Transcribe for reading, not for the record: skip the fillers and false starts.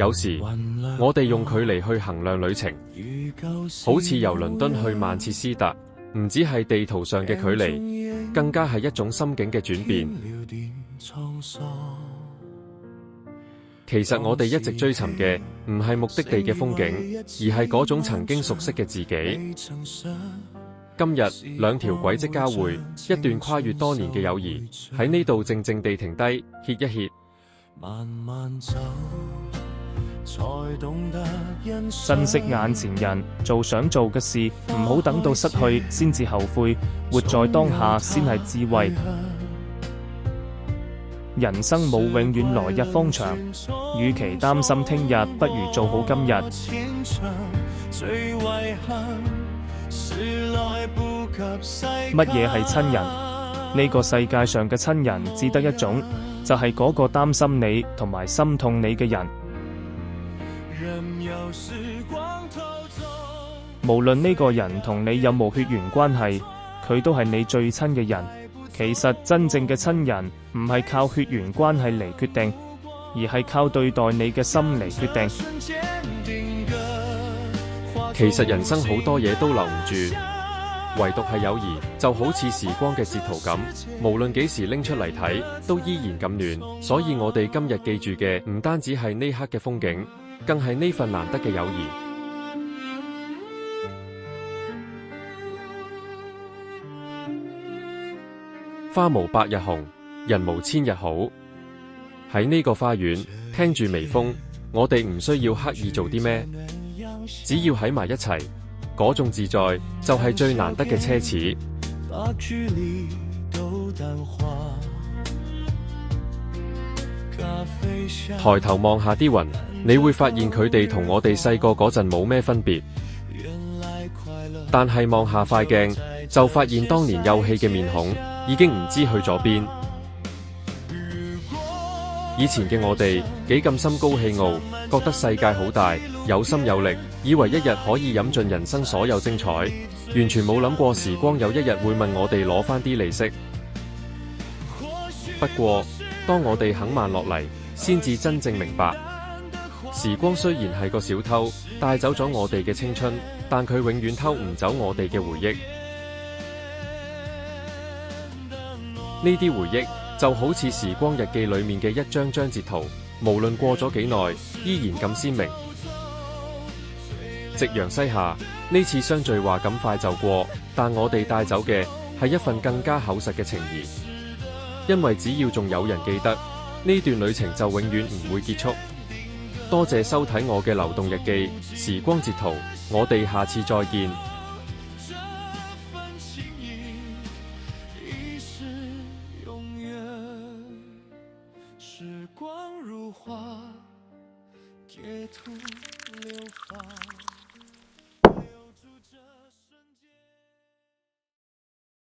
有時我哋用距離去衡量旅程，好似由倫敦去曼徹斯特，唔止係地圖上嘅距離，更加係一種心境嘅轉變。其實我哋一直追尋嘅唔係目的地嘅風景，而係嗰種曾經熟悉嘅自己。今日兩條軌跡交匯，一段跨越多年嘅友誼喺呢度靜靜地停低，歇一歇。慢慢走，才懂得珍惜眼前人，做想做嘅事，唔好等到失去先至後悔，活在當下先係智慧。人生冇永遠來日方長，與其擔心聽日，不如做好今日。乜嘢係親人？呢個世界上嘅親人只得一種，就係嗰個擔心你同埋心痛你嘅人。無論呢個人同你有冇血緣關係，佢都係你最親嘅人。其實真正嘅親人唔係靠血緣關係嚟決定，而係靠對待你嘅心嚟決定。其實人生好多嘢都留唔住，唯獨係友誼，就好似時光嘅截圖咁，無論幾時拎出嚟睇，都依然咁暖。所以我哋今日記住嘅唔單止係呢刻嘅風景，更係呢份難得嘅友誼。花無百日紅，人無千日好。喺呢個花園，聽住微風，我哋唔需要刻意做啲咩，只要喺埋一齊，嗰種自在就係最難得嘅奢侈。抬頭望下啲雲，你會發現佢哋同我哋細個嗰陣冇咩分別，但係望下塊鏡，就發現當年幼氣嘅面孔已經唔知去咗邊。以前嘅我哋幾咁心高氣傲，覺得世界好大，有心有力，以為一日可以飲盡人生所有精彩，完全冇諗過時光有一日會問我哋攞返啲利息。不過當我哋肯慢落嚟，先至真正明白，時光雖然係個小偷，帶走咗我哋嘅青春，但佢永遠偷唔走我哋嘅回憶。呢啲回憶就好似時光日記裏面嘅一張張截圖，無論過咗幾耐，依然咁鮮明。夕陽西下，呢次相聚話咁快就過，但我哋帶走嘅係一份更加厚實嘅情誼。因為只要仲有人記得，呢段旅程就永遠唔會結束。多謝收睇我嘅流動日記，時光截圖，我哋下次再見。時光如畫，截圖流芳。